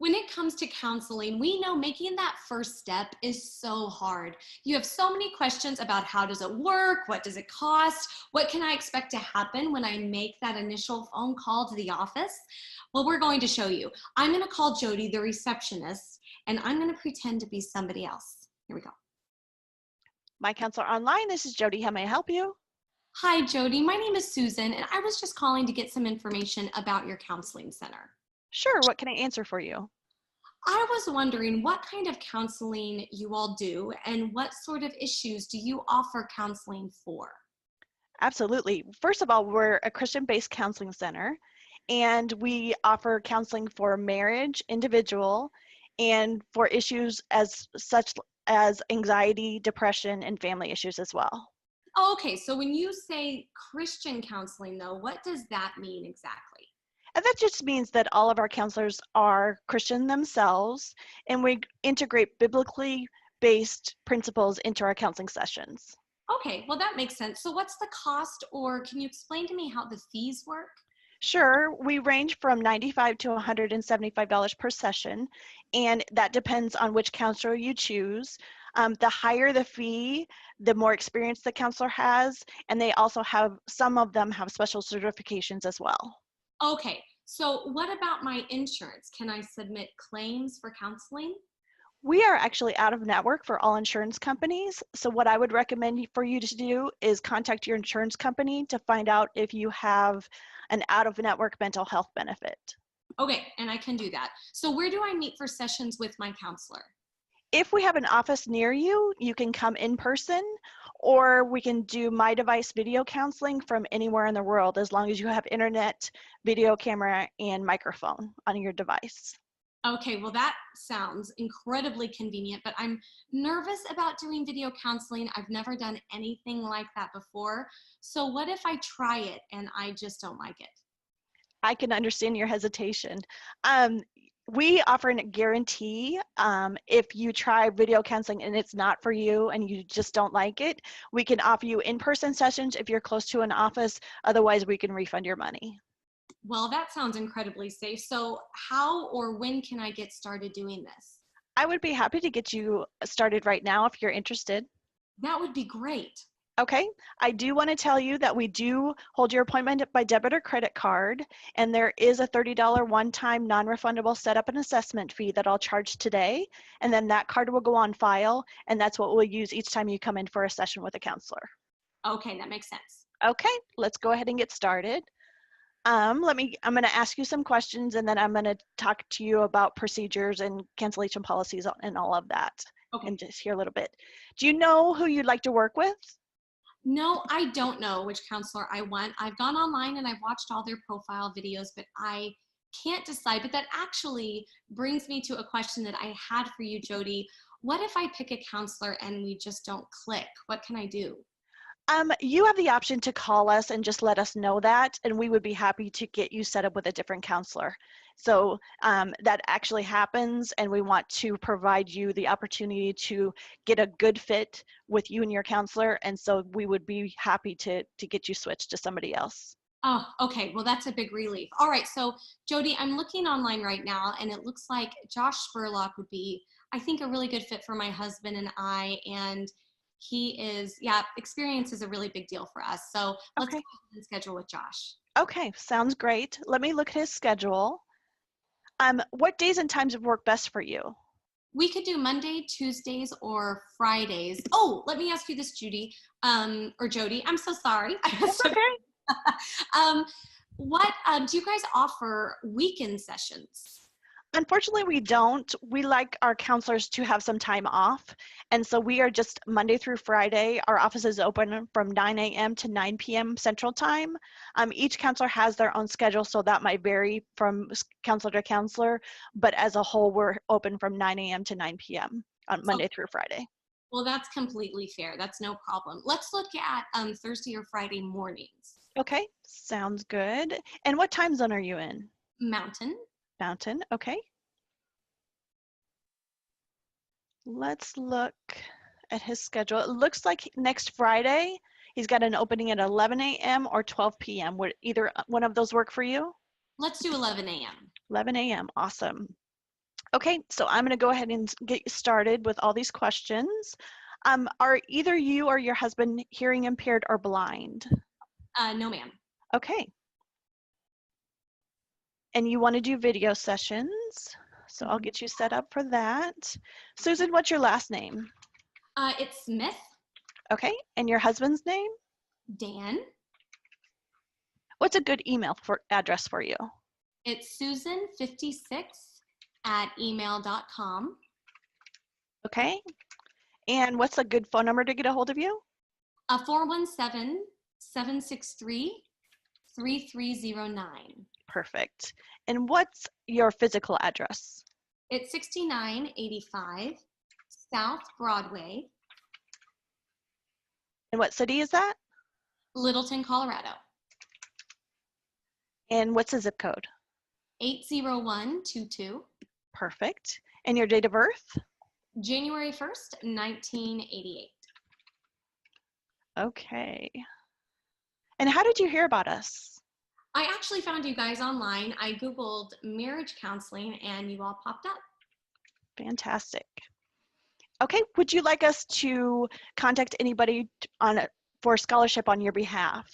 When it comes to counseling, we know making that first step is so hard. You have so many questions about how does it work? What does it cost? What can I expect to happen when I make that initial phone call to the office? Well, we're going to show you. I'm going to call Jody, the receptionist, and I'm going to pretend to be somebody else. Here we go. MyCounselor.Online, this is Jody. How may I help you? Hi, Jody. My name is Susan, and I was just calling to get some information about your counseling center. Sure, what can I answer for you? I was wondering what kind of counseling you all do and what sort of issues do you offer counseling for? Absolutely. First of all, we're a Christian-based counseling center, and we offer counseling for marriage, individual, and for issues such as anxiety, depression, and family issues as well. Oh, okay, so when you say Christian counseling, though, what does that mean exactly? And that just means that all of our counselors are Christian themselves, and we integrate biblically based principles into our counseling sessions. Okay, well, that makes sense. So, what's the cost, or can you explain to me how the fees work? Sure, we range from $95 to $175 per session, and that depends on which counselor you choose. The higher the fee, the more experience the counselor has, and they also have, some of them have special certifications as well. Okay, so what about my insurance? Can I submit claims for counseling? We are actually out of network for all insurance companies. So what I would recommend for you to do is contact your insurance company to find out if you have an out of network mental health benefit. Okay, and I can do that. So, where do I meet for sessions with my counselor? If we have an office near you, you can come in person, or we can do My Device video counseling from anywhere in the world as long as you have internet, video camera, and microphone on your device. Okay, well, that sounds incredibly convenient, but I'm nervous about doing video counseling. I've never done anything like that before. So, what if I try it and I just don't like it? I can understand your hesitation. Um, we offer a guarantee. If you try video counseling and it's not for you and you just don't like it, we can offer you in-person sessions if you're close to an office. Otherwise, we can refund your money. Well, that sounds incredibly safe. So, how or when can I get started doing this? I would be happy to get you started right now if you're interested. That would be great. Okay, I do want to tell you that we do hold your appointment by debit or credit card, and there is a $30 one-time non-refundable setup and assessment fee that I'll charge today, and then that card will go on file, and that's what we'll use each time you come in for a session with a counselor. Okay, that makes sense. Okay, let's go ahead and get started. I'm going to ask you some questions, and then I'm going to talk to you about procedures and cancellation policies and all of that, Okay. and just hear a little bit. Do you know who you'd like to work with? No, I don't know which counselor I want. I've gone online and I've watched all their profile videos, but I can't decide. But that actually brings me to a question that I had for you, Jody. What if I pick a counselor and we just don't click? What can I do? You have the option to call us and just let us know that, and we would be happy to get you set up with a different counselor. So that actually happens, and we want to provide you the opportunity to get a good fit with you and your counselor, and so we would be happy to get you switched to somebody else. Oh, okay. Well, that's a big relief. All right. So, Jody, I'm looking online right now, and it looks like Josh Spurlock would be, I think, a really good fit for my husband and I. And he is, yeah, experience is a really big deal for us. So let's go Okay. ahead and schedule with Josh. Okay, sounds great. Let me look at his schedule. What days and times would work best for you? We could do Monday, Tuesdays, or Fridays. Oh, let me ask you this, Judy, or Jody. I'm so sorry. That's okay. um, what do you guys offer weekend sessions? Unfortunately, we don't. We like our counselors to have some time off. And so we are just Monday through Friday. Our office is open from 9 a.m. to 9 p.m. Central Time. Each counselor has their own schedule, so that might vary from counselor to counselor. But as a whole, we're open from 9 a.m. to 9 p.m. on Monday through Friday. Well, that's completely fair. That's no problem. Let's look at Thursday or Friday mornings. Okay, sounds good. And what time zone are you in? Mountain. Mountain, okay. Let's look at his schedule. It looks like next Friday, he's got an opening at 11 a.m. or 12 p.m. Would either one of those work for you? Let's do 11 a.m. 11 a.m., awesome. Okay, so I'm going to go ahead and get you started with all these questions. Are either you or your husband hearing impaired or blind? No, ma'am. Okay. And you want to do video sessions, so I'll get you set up for that. Susan, what's your last name? It's Smith. Okay, and your husband's name? Dan. What's a good email address for you? It's Susan56@email.com. Okay, and what's a good phone number to get a hold of you? 417-763-3309. Perfect. And what's your physical address? It's 6985 South Broadway, And what city is that? Littleton, Colorado. And what's the zip code? 80122. Perfect. And your date of birth? January 1st, 1988. Okay. And how did you hear about us? I actually found you guys online. I Googled marriage counseling and you all popped up. Fantastic. Okay, would you like us to contact anybody for a scholarship on your behalf?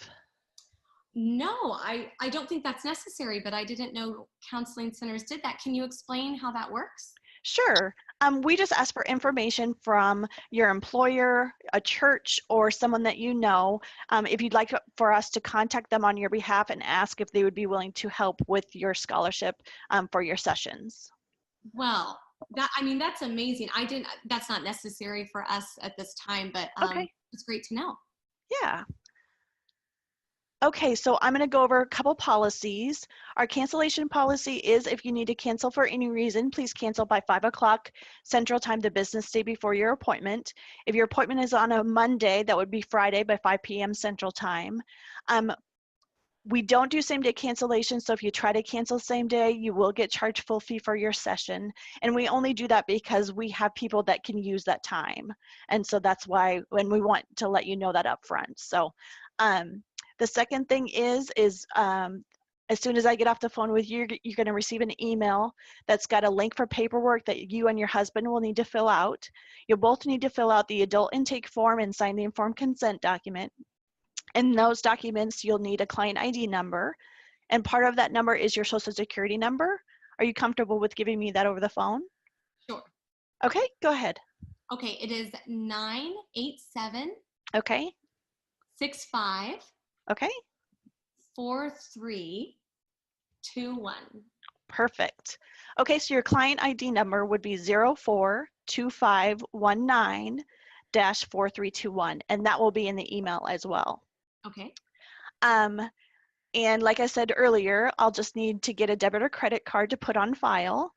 No, I don't think that's necessary, but I didn't know counseling centers did that. Can you explain how that works? Sure. We just ask for information from your employer, a church, or someone that you know. If you'd like for us to contact them on your behalf and ask if they would be willing to help with your scholarship for your sessions. Well, that's amazing. That's not necessary for us at this time, but Okay. it's great to know. Yeah. Okay, so I'm going to go over a couple policies. Our cancellation policy is if you need to cancel for any reason, please cancel by 5 o'clock Central Time, the business day before your appointment. If your appointment is on a Monday, that would be Friday by 5 p.m. Central Time. We don't do same day cancellation, so if you try to cancel same day, you will get charged full fee for your session. And we only do that because we have people that can use that time. And so that's why when we want to let you know that up front. So the second thing is as soon as I get off the phone with you, you're going to receive an email that's got a link for paperwork that you and your husband will need to fill out. You'll both need to fill out the adult intake form and sign the informed consent document. In those documents, you'll need a client ID number, and part of that number is your social security number. Are you comfortable with giving me that over the phone? Sure. Okay, go ahead. Okay, it is 987 Okay. 65 Okay. 4321. Perfect. Okay, so your client ID number would be 042519-4321, and that will be in the email as well. Okay. And like I said earlier, I'll just need to get a debit or credit card to put on file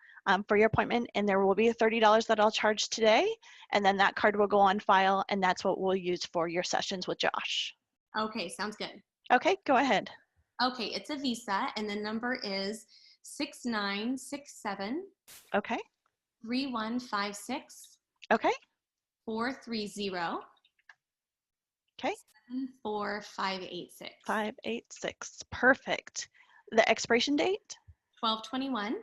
for your appointment, and there will be $30 that I'll charge today, and then that card will go on file, and that's what we'll use for your sessions with Josh. Okay, sounds good. Okay, go ahead. Okay, it's a Visa, and the number is 6967 Okay. 3156 Okay. 430 Okay. 74586. 586. Perfect. The expiration date? 1221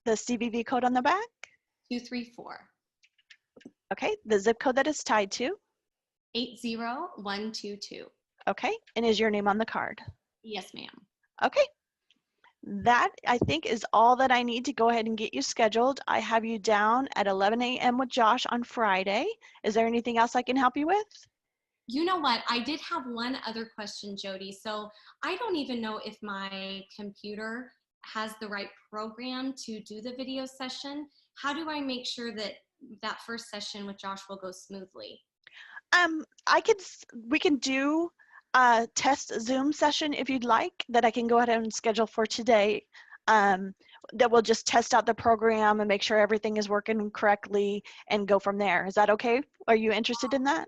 The CVV code on the back? 234. Okay. The zip code that is tied to? 80122. Okay. And is your name on the card? Yes, ma'am. Okay. That, I think, is all that I need to go ahead and get you scheduled. I have you down at 11 a.m. with Josh on Friday. Is there anything else I can help you with? You know what? I did have one other question, Jody. So I don't even know if my computer has the right program to do the video session. How do I make sure that that first session with Josh will go smoothly? We can do a test Zoom session if you'd like that I can go ahead and schedule for today. That will just test out the program and make sure everything is working correctly and go from there. Is that okay? Are you interested in that?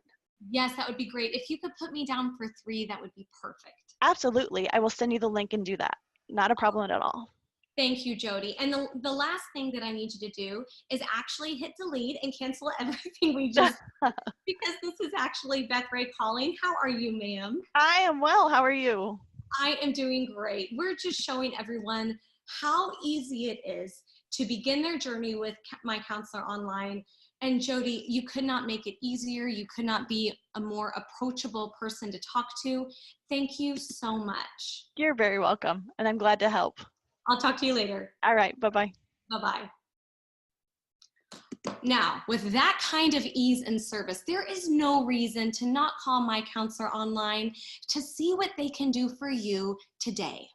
Yes, that would be great. If you could put me down for 3, that would be perfect. Absolutely. I will send you the link and do that. Not a problem at all. Thank you, Jody. And the last thing that I need you to do is actually hit delete and cancel everything we just, because this is actually Beth Ray calling. How are you, ma'am? I am well. How are you? I am doing great. We're just showing everyone how easy it is to begin their journey with My Counselor Online. And Jody, you could not make it easier. You could not be a more approachable person to talk to. Thank you so much. You're very welcome, and I'm glad to help. I'll talk to you later. All right, bye-bye. Bye-bye. Now, with that kind of ease and service, there is no reason to not call My Counselor Online to see what they can do for you today.